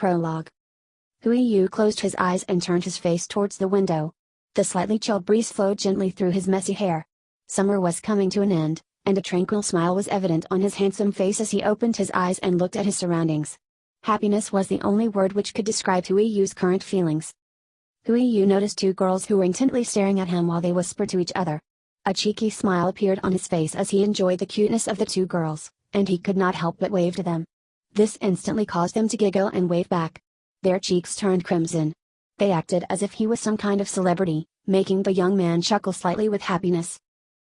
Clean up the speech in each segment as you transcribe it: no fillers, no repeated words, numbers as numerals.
Prologue. Hui Yu closed his eyes and turned his face towards the window. The slightly chilled breeze flowed gently through his messy hair. Summer was coming to an end, and a tranquil smile was evident on his handsome face as he opened his eyes and looked at his surroundings. Happiness was the only word which could describe Hui Yu's current feelings. Hui Yu noticed two girls who were intently staring at him while they whispered to each other. A cheeky smile appeared on his face as he enjoyed the cuteness of the two girls, and he could not help but wave to them. This instantly caused them to giggle and wave back. Their cheeks turned crimson. They acted as if he was some kind of celebrity, making the young man chuckle slightly with happiness.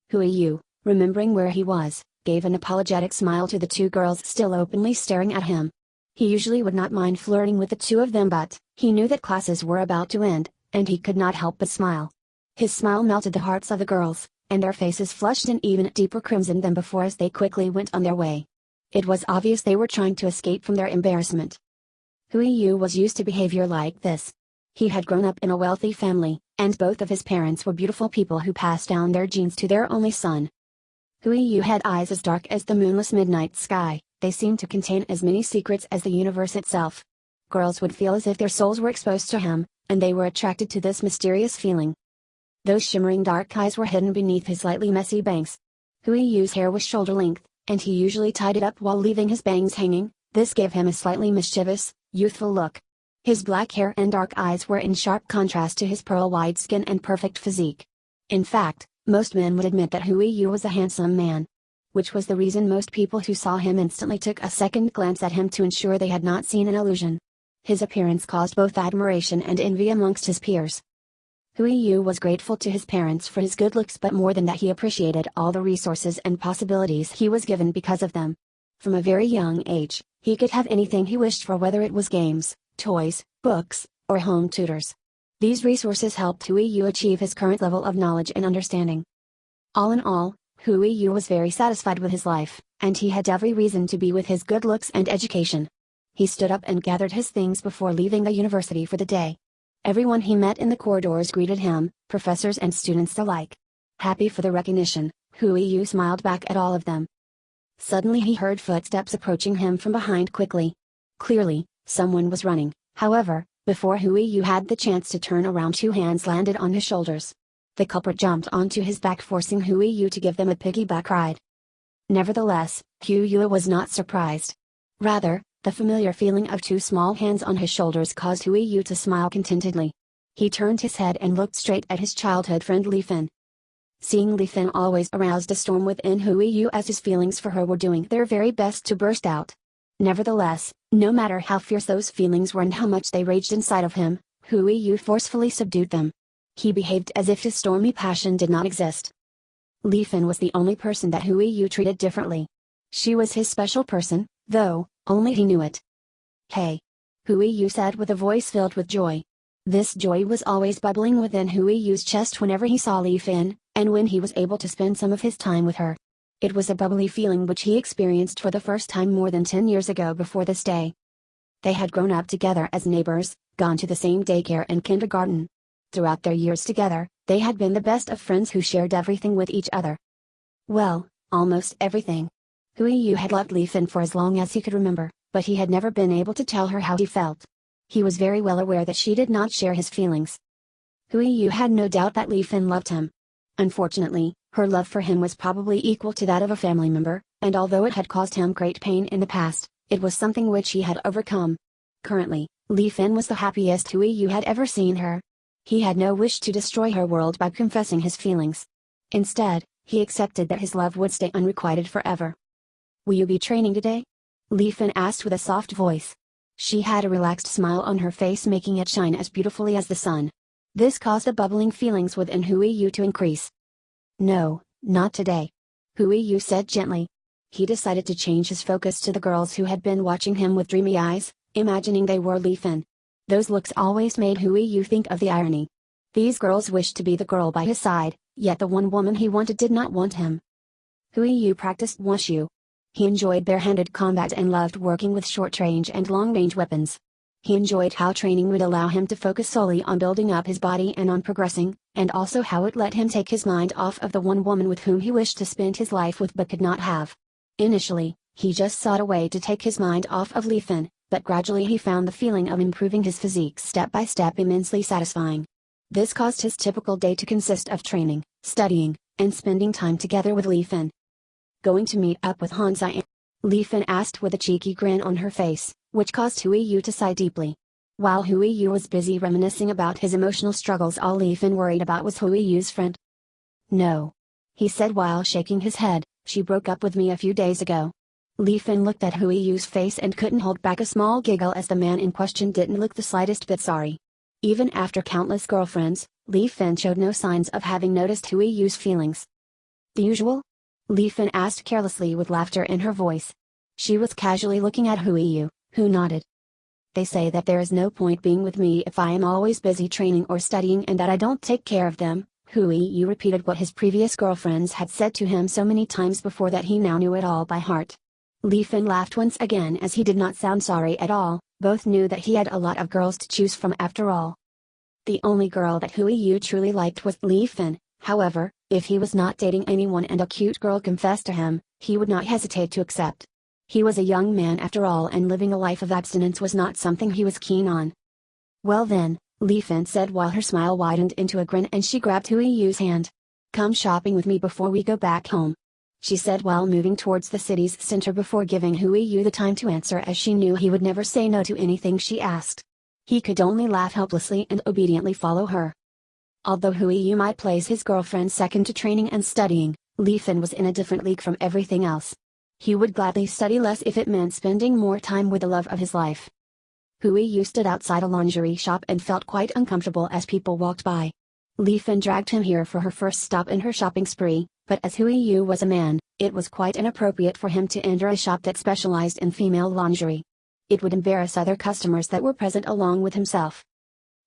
Hui Yu, remembering where he was, gave an apologetic smile to the two girls still openly staring at him. He usually would not mind flirting with the two of them, but he knew that classes were about to end, and he could not help but smile. His smile melted the hearts of the girls, and their faces flushed an even deeper crimson than before as they quickly went on their way. It was obvious they were trying to escape from their embarrassment. Hui Yu was used to behavior like this. He had grown up in a wealthy family, and both of his parents were beautiful people who passed down their genes to their only son. Hui Yu had eyes as dark as the moonless midnight sky. They seemed to contain as many secrets as the universe itself. Girls would feel as if their souls were exposed to him, and they were attracted to this mysterious feeling. Those shimmering dark eyes were hidden beneath his slightly messy bangs. Hui Yu's hair was shoulder length, and he usually tied it up while leaving his bangs hanging. This gave him a slightly mischievous, youthful look. His black hair and dark eyes were in sharp contrast to his pearl-white skin and perfect physique. In fact, most men would admit that Hui Yu was a handsome man. Which was the reason most people who saw him instantly took a second glance at him to ensure they had not seen an illusion. His appearance caused both admiration and envy amongst his peers. Hui Yu was grateful to his parents for his good looks, but more than that he appreciated all the resources and possibilities he was given because of them. From a very young age, he could have anything he wished for, whether it was games, toys, books, or home tutors. These resources helped Hui Yu achieve his current level of knowledge and understanding. All in all, Hui Yu was very satisfied with his life, and he had every reason to be with his good looks and education. He stood up and gathered his things before leaving the university for the day. Everyone he met in the corridors greeted him, professors and students alike. Happy for the recognition, Hui Yu smiled back at all of them. Suddenly he heard footsteps approaching him from behind quickly. Clearly, someone was running. However, before Hui Yu had the chance to turn around, two hands landed on his shoulders. The culprit jumped onto his back, forcing Hui Yu to give them a piggyback ride. Nevertheless, Hui Yu was not surprised. Rather, the familiar feeling of two small hands on his shoulders caused Hui Yu to smile contentedly. He turned his head and looked straight at his childhood friend Li Fin. Seeing Li Fin always aroused a storm within Hui Yu, as his feelings for her were doing their very best to burst out. Nevertheless, no matter how fierce those feelings were and how much they raged inside of him, Hui Yu forcefully subdued them. He behaved as if his stormy passion did not exist. Li Fin was the only person that Hui Yu treated differently. She was his special person, though only he knew it. "Hey!" Hui Yu said with a voice filled with joy. This joy was always bubbling within Hui Yu's chest whenever he saw Li Fin, and when he was able to spend some of his time with her. It was a bubbly feeling which he experienced for the first time more than 10 years ago before this day. They had grown up together as neighbors, gone to the same daycare and kindergarten. Throughout their years together, they had been the best of friends who shared everything with each other. Well, almost everything. Hui Yu had loved Li Fin for as long as he could remember, but he had never been able to tell her how he felt. He was very well aware that she did not share his feelings. Hui Yu had no doubt that Li Fin loved him. Unfortunately, her love for him was probably equal to that of a family member, and although it had caused him great pain in the past, it was something which he had overcome. Currently, Li Fin was the happiest Hui Yu had ever seen her. He had no wish to destroy her world by confessing his feelings. Instead, he accepted that his love would stay unrequited forever. "Will you be training today?" Li Fin asked with a soft voice. She had a relaxed smile on her face, making it shine as beautifully as the sun. This caused the bubbling feelings within Hui Yu to increase. "No, not today," Hui Yu said gently. He decided to change his focus to the girls who had been watching him with dreamy eyes, imagining they were Li Fin. Those looks always made Hui Yu think of the irony. These girls wished to be the girl by his side, yet the one woman he wanted did not want him. Hui Yu practiced wushu. He enjoyed bare-handed combat and loved working with short-range and long-range weapons. He enjoyed how training would allow him to focus solely on building up his body and on progressing, and also how it let him take his mind off of the one woman with whom he wished to spend his life with but could not have. Initially, he just sought a way to take his mind off of Li Fin, but gradually he found the feeling of improving his physique step by step immensely satisfying. This caused his typical day to consist of training, studying, and spending time together with Li Fin. "Going to meet up with Hansi?" Li Fin asked with a cheeky grin on her face, which caused Hui Yu to sigh deeply. While Hui Yu was busy reminiscing about his emotional struggles, all Li Fin worried about was Hui Yu's friend. "No," he said while shaking his head, "she broke up with me a few days ago." Li Fin looked at Hui Yu's face and couldn't hold back a small giggle as the man in question didn't look the slightest bit sorry. Even after countless girlfriends, Li Fin showed no signs of having noticed Hui Yu's feelings. "The usual?" Li Fin asked carelessly with laughter in her voice. She was casually looking at Hui Yu, who nodded. "They say that there is no point being with me if I am always busy training or studying and that I don't take care of them." Hui Yu repeated what his previous girlfriends had said to him so many times before that he now knew it all by heart. Li Fin laughed once again as he did not sound sorry at all. Both knew that he had a lot of girls to choose from after all. The only girl that Hui Yu truly liked was Li Fin. However, if he was not dating anyone and a cute girl confessed to him, he would not hesitate to accept. He was a young man after all, and living a life of abstinence was not something he was keen on. "Well then," Li Fin said while her smile widened into a grin and she grabbed Hui Yu's hand. "Come shopping with me before we go back home," she said while moving towards the city's center before giving Hui Yu the time to answer, as she knew he would never say no to anything she asked. He could only laugh helplessly and obediently follow her. Although Hui Yu might place his girlfriend second to training and studying, Li Fin was in a different league from everything else. He would gladly study less if it meant spending more time with the love of his life. Hui Yu stood outside a lingerie shop and felt quite uncomfortable as people walked by. Li Fin dragged him here for her first stop in her shopping spree, but as Hui Yu was a man, it was quite inappropriate for him to enter a shop that specialized in female lingerie. It would embarrass other customers that were present along with himself.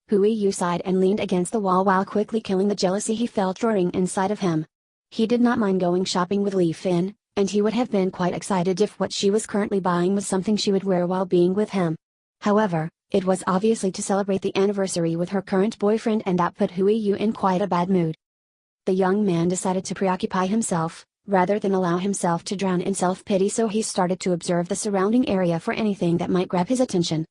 Hui Yu sighed and leaned against the wall while quickly killing the jealousy he felt roaring inside of him. He did not mind going shopping with Li Fin, and he would have been quite excited if what she was currently buying was something she would wear while being with him. However, it was obviously to celebrate the anniversary with her current boyfriend, and that put Hui Yu in quite a bad mood. The young man decided to preoccupy himself, rather than allow himself to drown in self-pity, so he started to observe the surrounding area for anything that might grab his attention.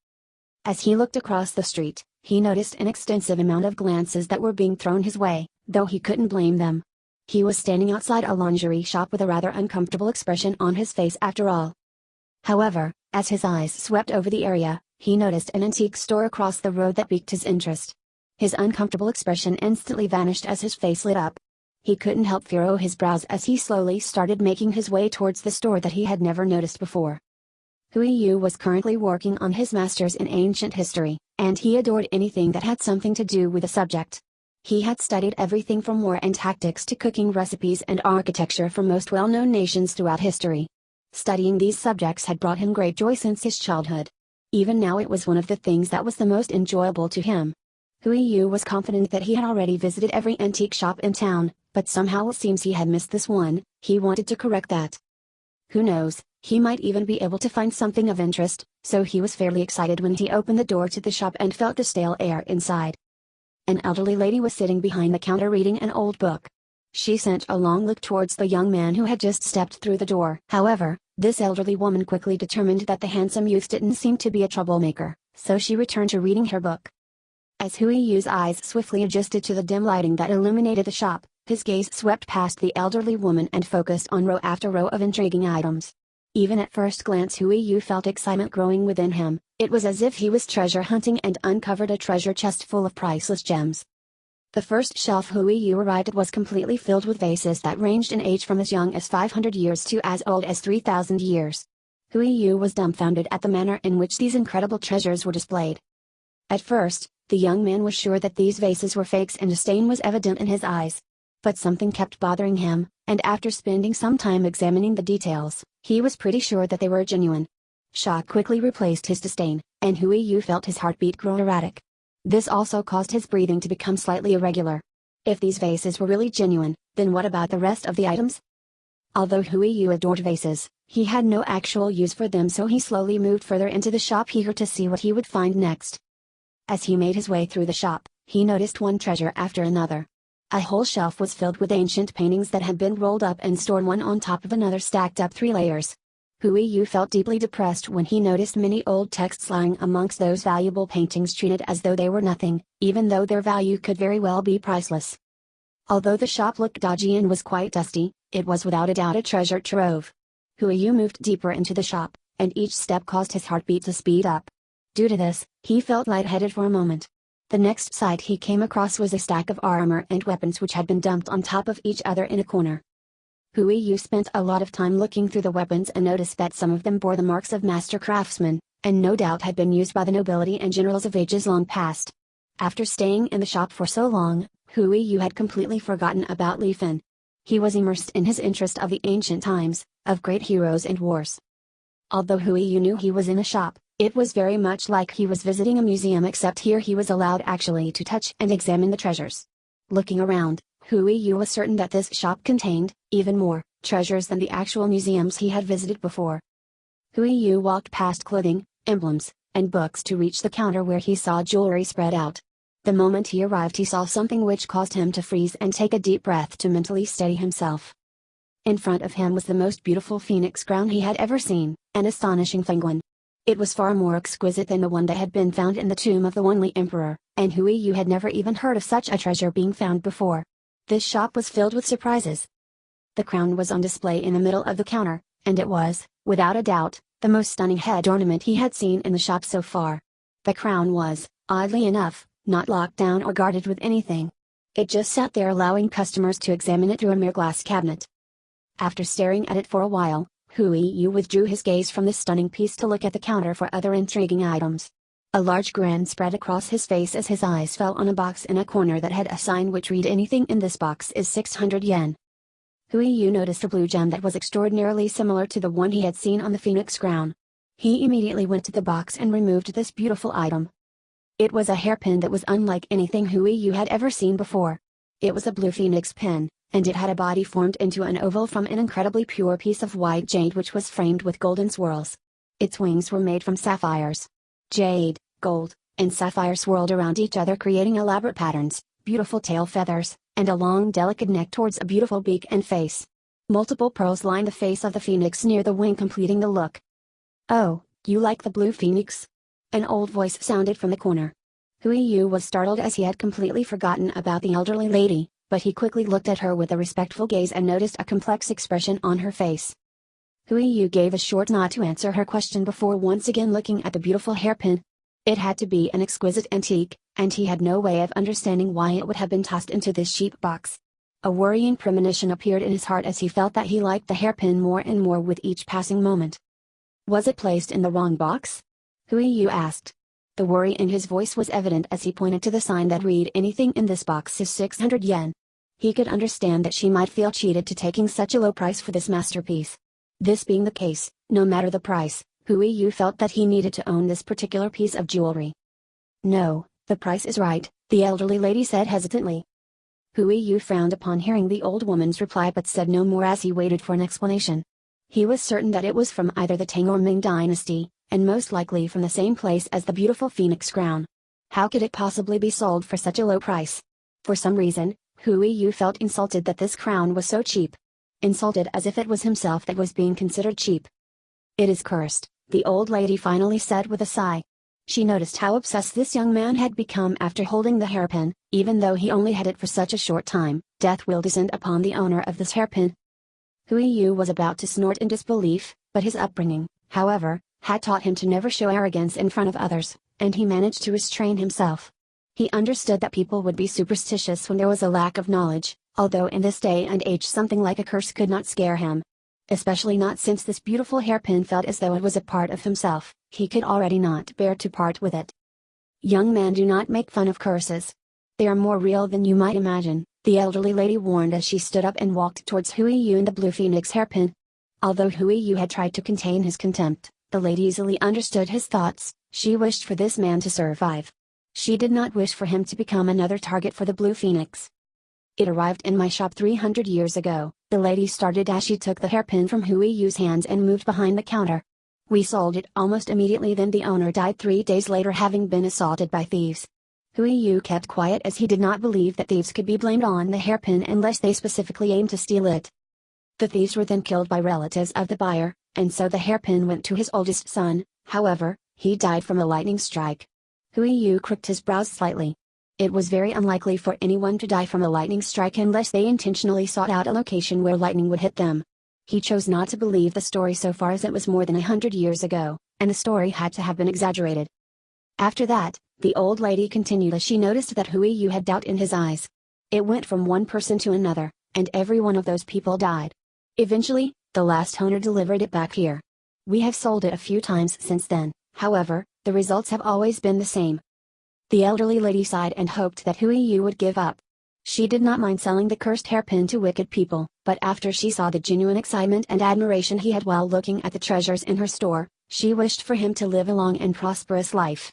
As he looked across the street, he noticed an extensive amount of glances that were being thrown his way, though he couldn't blame them. He was standing outside a lingerie shop with a rather uncomfortable expression on his face after all. However, as his eyes swept over the area, he noticed an antique store across the road that piqued his interest. His uncomfortable expression instantly vanished as his face lit up. He couldn't help furrow his brows as he slowly started making his way towards the store that he had never noticed before. Hui Yu was currently working on his master's in ancient history, and he adored anything that had something to do with the subject. He had studied everything from war and tactics to cooking recipes and architecture from most well-known nations throughout history. Studying these subjects had brought him great joy since his childhood. Even now it was one of the things that was the most enjoyable to him. Hui Yu was confident that he had already visited every antique shop in town, but somehow it seems he had missed this one. He wanted to correct that. Who knows, he might even be able to find something of interest, so he was fairly excited when he opened the door to the shop and felt the stale air inside. An elderly lady was sitting behind the counter reading an old book. She sent a long look towards the young man who had just stepped through the door. However, this elderly woman quickly determined that the handsome youth didn't seem to be a troublemaker, so she returned to reading her book. As Hui Yu's eyes swiftly adjusted to the dim lighting that illuminated the shop, his gaze swept past the elderly woman and focused on row after row of intriguing items. Even at first glance Hui Yu felt excitement growing within him. It was as if he was treasure hunting and uncovered a treasure chest full of priceless gems. The first shelf Hui Yu arrived at was completely filled with vases that ranged in age from as young as 500 years to as old as 3,000 years. Hui Yu was dumbfounded at the manner in which these incredible treasures were displayed. At first, the young man was sure that these vases were fakes and a stain was evident in his eyes. But something kept bothering him, and after spending some time examining the details, he was pretty sure that they were genuine. Shock quickly replaced his disdain, and Hui Yu felt his heartbeat grow erratic. This also caused his breathing to become slightly irregular. If these vases were really genuine, then what about the rest of the items? Although Hui Yu adored vases, he had no actual use for them, so he slowly moved further into the shop, eager to see what he would find next. As he made his way through the shop, he noticed one treasure after another. A whole shelf was filled with ancient paintings that had been rolled up and stored one on top of another, stacked up 3 layers. Hui Yu felt deeply depressed when he noticed many old texts lying amongst those valuable paintings treated as though they were nothing, even though their value could very well be priceless. Although the shop looked dodgy and was quite dusty, it was without a doubt a treasure trove. Hui Yu moved deeper into the shop, and each step caused his heartbeat to speed up. Due to this, he felt lightheaded for a moment. The next sight he came across was a stack of armor and weapons which had been dumped on top of each other in a corner. Hui Yu spent a lot of time looking through the weapons and noticed that some of them bore the marks of master craftsmen, and no doubt had been used by the nobility and generals of ages long past. After staying in the shop for so long, Hui Yu had completely forgotten about Li Fin. He was immersed in his interest of the ancient times, of great heroes and wars. Although Hui Yu knew he was in a shop, it was very much like he was visiting a museum, except here he was allowed actually to touch and examine the treasures. Looking around, Hui Yu was certain that this shop contained, even more, treasures than the actual museums he had visited before. Hui Yu walked past clothing, emblems, and books to reach the counter where he saw jewelry spread out. The moment he arrived he saw something which caused him to freeze and take a deep breath to mentally steady himself. In front of him was the most beautiful phoenix crown he had ever seen, an astonishing penguin. It was far more exquisite than the one that had been found in the tomb of the Wanli Emperor, and Hui Yu had never even heard of such a treasure being found before. This shop was filled with surprises. The crown was on display in the middle of the counter, and it was, without a doubt, the most stunning head ornament he had seen in the shop so far. The crown was, oddly enough, not locked down or guarded with anything. It just sat there allowing customers to examine it through a mere glass cabinet. After staring at it for a while, Hui Yu withdrew his gaze from this stunning piece to look at the counter for other intriguing items. A large grin spread across his face as his eyes fell on a box in a corner that had a sign which read, "Anything in this box is 600 yen. Hui Yu noticed a blue gem that was extraordinarily similar to the one he had seen on the phoenix crown. He immediately went to the box and removed this beautiful item. It was a hairpin that was unlike anything Hui Yu had ever seen before. It was a blue phoenix pin, and it had a body formed into an oval from an incredibly pure piece of white jade which was framed with golden swirls. Its wings were made from sapphires. Jade, gold, and sapphire swirled around each other, creating elaborate patterns, beautiful tail feathers, and a long delicate neck towards a beautiful beak and face. Multiple pearls lined the face of the phoenix near the wing, completing the look. "Oh, you like the blue phoenix?" An old voice sounded from the corner. Hui Yu was startled as he had completely forgotten about the elderly lady, but he quickly looked at her with a respectful gaze and noticed a complex expression on her face. Hui Yu gave a short nod to answer her question before once again looking at the beautiful hairpin. It had to be an exquisite antique, and he had no way of understanding why it would have been tossed into this cheap box. A worrying premonition appeared in his heart as he felt that he liked the hairpin more and more with each passing moment. Was it placed in the wrong box? Hui Yu asked. The worry in his voice was evident as he pointed to the sign that read, "Anything in this box is 600 yen. He could understand that she might feel cheated to taking such a low price for this masterpiece. This being the case, no matter the price, Hui Yu felt that he needed to own this particular piece of jewelry. "No, the price is right," the elderly lady said hesitantly. Hui Yu frowned upon hearing the old woman's reply but said no more as he waited for an explanation. He was certain that it was from either the Tang or Ming dynasty, and most likely from the same place as the beautiful phoenix crown. How could it possibly be sold for such a low price? For some reason, Hui Yu felt insulted that this crown was so cheap. Insulted as if it was himself that was being considered cheap. "It is cursed," the old lady finally said with a sigh. She noticed how obsessed this young man had become after holding the hairpin. Even though he only had it for such a short time, death will descend upon the owner of this hairpin. Hui Yu was about to snort in disbelief, but his upbringing, however, had taught him to never show arrogance in front of others, and he managed to restrain himself. He understood that people would be superstitious when there was a lack of knowledge, although in this day and age something like a curse could not scare him. Especially not since this beautiful hairpin felt as though it was a part of himself. He could already not bear to part with it. "Young man, do not make fun of curses. They are more real than you might imagine," the elderly lady warned as she stood up and walked towards Hui Yu and the blue phoenix hairpin. Although Hui Yu had tried to contain his contempt, the lady easily understood his thoughts. She wished for this man to survive. She did not wish for him to become another target for the blue phoenix. "It arrived in my shop 300 years ago," the lady started as she took the hairpin from Hui Yu's hands and moved behind the counter. "We sold it almost immediately, then the owner died 3 days later having been assaulted by thieves." Hui Yu kept quiet as he did not believe that thieves could be blamed on the hairpin unless they specifically aimed to steal it. The thieves were then killed by relatives of the buyer, and so the hairpin went to his oldest son. However, he died from a lightning strike. Hui Yu crooked his brows slightly. It was very unlikely for anyone to die from a lightning strike unless they intentionally sought out a location where lightning would hit them. He chose not to believe the story so far as it was more than 100 years ago, and the story had to have been exaggerated. After that, the old lady continued as she noticed that Hui Yu had doubt in his eyes. It went from one person to another, and every one of those people died. Eventually, the last owner delivered it back here. We have sold it a few times since then, however, the results have always been the same. The elderly lady sighed and hoped that Hui Yu would give up. She did not mind selling the cursed hairpin to wicked people, but after she saw the genuine excitement and admiration he had while looking at the treasures in her store, she wished for him to live a long and prosperous life.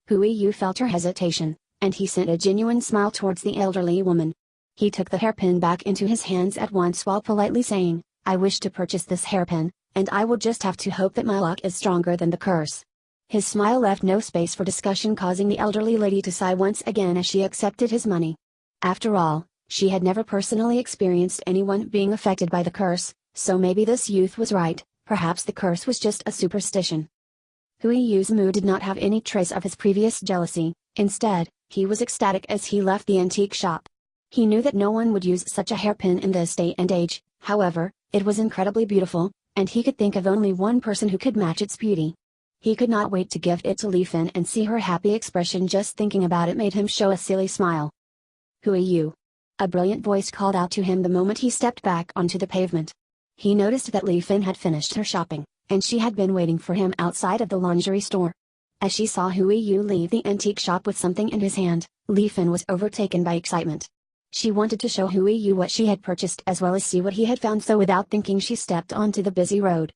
Hui Yu felt her hesitation, and he sent a genuine smile towards the elderly woman. He took the hairpin back into his hands at once while politely saying, "I wish to purchase this hairpin, and I will just have to hope that my luck is stronger than the curse." His smile left no space for discussion, causing the elderly lady to sigh once again as she accepted his money. After all, she had never personally experienced anyone being affected by the curse, so maybe this youth was right, perhaps the curse was just a superstition. Hui Yu's mood did not have any trace of his previous jealousy. Instead, he was ecstatic as he left the antique shop. He knew that no one would use such a hairpin in this day and age, however, it was incredibly beautiful, and he could think of only one person who could match its beauty. He could not wait to gift it to Li Fin, and see her happy expression just thinking about it made him show a silly smile. "Hui Yu." A brilliant voice called out to him the moment he stepped back onto the pavement. He noticed that Li Fin had finished her shopping, and she had been waiting for him outside of the lingerie store. As she saw Hui Yu leave the antique shop with something in his hand, Li Fin was overtaken by excitement. She wanted to show Hui Yu what she had purchased as well as see what he had found, so without thinking she stepped onto the busy road.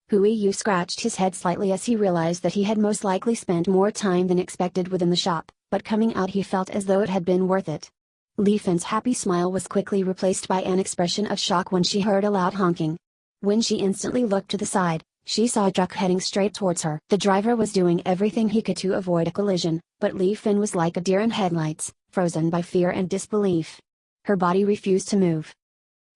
Hui Yu scratched his head slightly as he realized that he had most likely spent more time than expected within the shop, but coming out he felt as though it had been worth it. Li Fin's happy smile was quickly replaced by an expression of shock when she heard a loud honking. When she instantly looked to the side, she saw a truck heading straight towards her. The driver was doing everything he could to avoid a collision, but Li Fin was like a deer in headlights, frozen by fear and disbelief. Her body refused to move.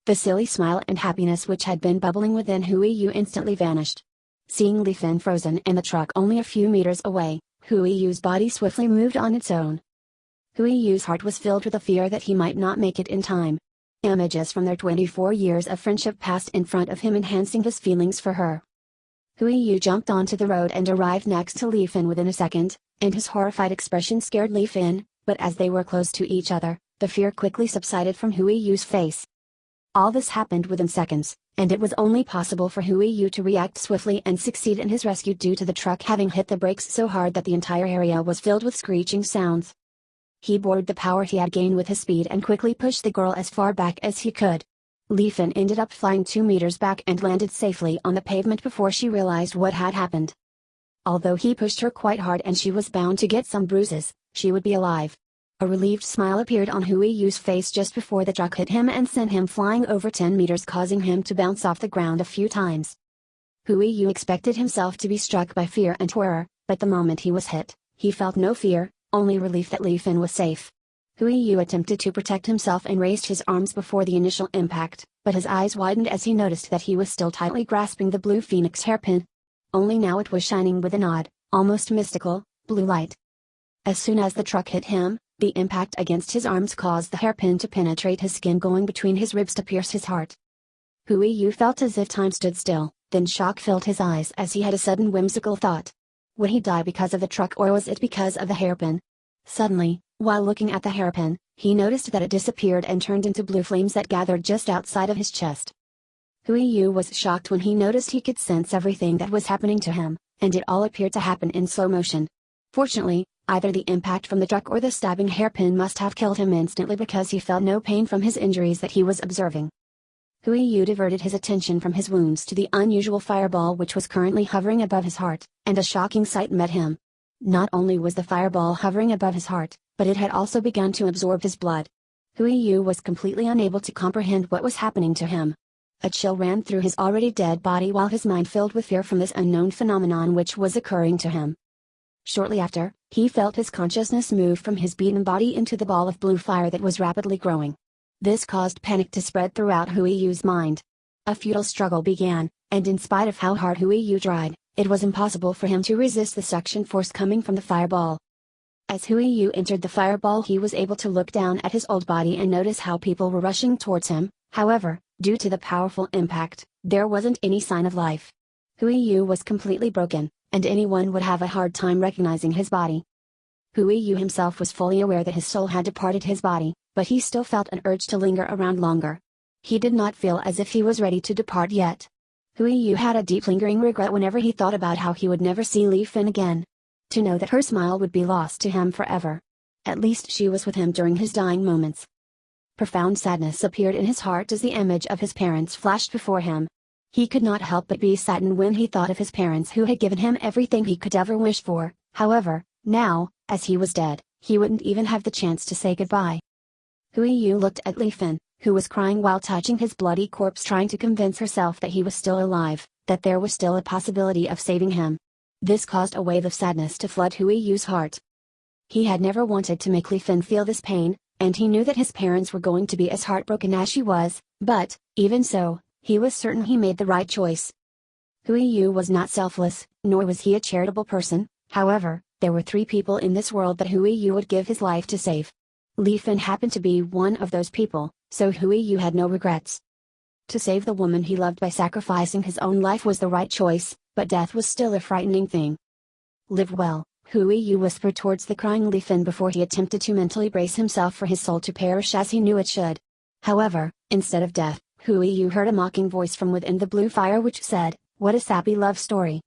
The silly smile and happiness which had been bubbling within Hui Yu instantly vanished. Seeing Li Fin frozen in the truck only a few meters away, Hui Yu's body swiftly moved on its own. Hui Yu's heart was filled with a fear that he might not make it in time. Images from their 24 years of friendship passed in front of him, enhancing his feelings for her. Hui Yu jumped onto the road and arrived next to Li Fin within a second, and his horrified expression scared Li Fin, but as they were close to each other, the fear quickly subsided from Hui Yu's face. All this happened within seconds, and it was only possible for Hui Yu to react swiftly and succeed in his rescue due to the truck having hit the brakes so hard that the entire area was filled with screeching sounds. He borrowed the power he had gained with his speed and quickly pushed the girl as far back as he could. Li Fin ended up flying 2 meters back and landed safely on the pavement before she realized what had happened. Although he pushed her quite hard and she was bound to get some bruises, she would be alive. A relieved smile appeared on Hui Yu's face just before the truck hit him and sent him flying over 10 meters, causing him to bounce off the ground a few times. Hui Yu expected himself to be struck by fear and horror, but the moment he was hit, he felt no fear, only relief that Li Fin was safe. Hui Yu attempted to protect himself and raised his arms before the initial impact, but his eyes widened as he noticed that he was still tightly grasping the blue phoenix hairpin. Only now it was shining with an odd, almost mystical, blue light. As soon as the truck hit him, the impact against his arms caused the hairpin to penetrate his skin, going between his ribs to pierce his heart. Hui Yu felt as if time stood still, then shock filled his eyes as he had a sudden whimsical thought. Would he die because of the truck, or was it because of the hairpin? Suddenly, while looking at the hairpin, he noticed that it disappeared and turned into blue flames that gathered just outside of his chest. Hui Yu was shocked when he noticed he could sense everything that was happening to him, and it all appeared to happen in slow motion. Fortunately, either the impact from the truck or the stabbing hairpin must have killed him instantly, because he felt no pain from his injuries that he was observing. Hui Yu diverted his attention from his wounds to the unusual fireball which was currently hovering above his heart, and a shocking sight met him. Not only was the fireball hovering above his heart, but it had also begun to absorb his blood. Hui Yu was completely unable to comprehend what was happening to him. A chill ran through his already dead body while his mind filled with fear from this unknown phenomenon which was occurring to him. Shortly after, he felt his consciousness move from his beaten body into the ball of blue fire that was rapidly growing. This caused panic to spread throughout Hui Yu's mind. A futile struggle began, and in spite of how hard Hui Yu tried, it was impossible for him to resist the suction force coming from the fireball. As Hui Yu entered the fireball, he was able to look down at his old body and notice how people were rushing towards him. However, due to the powerful impact, there wasn't any sign of life. Hui Yu was completely broken, and anyone would have a hard time recognizing his body. Hui Yu himself was fully aware that his soul had departed his body, but he still felt an urge to linger around longer. He did not feel as if he was ready to depart yet. Hui Yu had a deep lingering regret whenever he thought about how he would never see Li Fin again. To know that her smile would be lost to him forever. At least she was with him during his dying moments. Profound sadness appeared in his heart as the image of his parents flashed before him. He could not help but be saddened when he thought of his parents who had given him everything he could ever wish for. However, now, as he was dead, he wouldn't even have the chance to say goodbye. Hui Yu looked at Li Fin, who was crying while touching his bloody corpse, trying to convince herself that he was still alive, that there was still a possibility of saving him. This caused a wave of sadness to flood Hui Yu's heart. He had never wanted to make Li Fin feel this pain, and he knew that his parents were going to be as heartbroken as she was, but, even so, he was certain he made the right choice. Hui Yu was not selfless, nor was he a charitable person. However, there were 3 people in this world that Hui Yu would give his life to save. Li Fin happened to be one of those people, so Hui Yu had no regrets. To save the woman he loved by sacrificing his own life was the right choice, but death was still a frightening thing. Live well, Hui Yu whispered towards the crying Li Fin before he attempted to mentally brace himself for his soul to perish as he knew it should. However, instead of death, Hui Yu heard a mocking voice from within the blue fire which said, "What a sappy love story."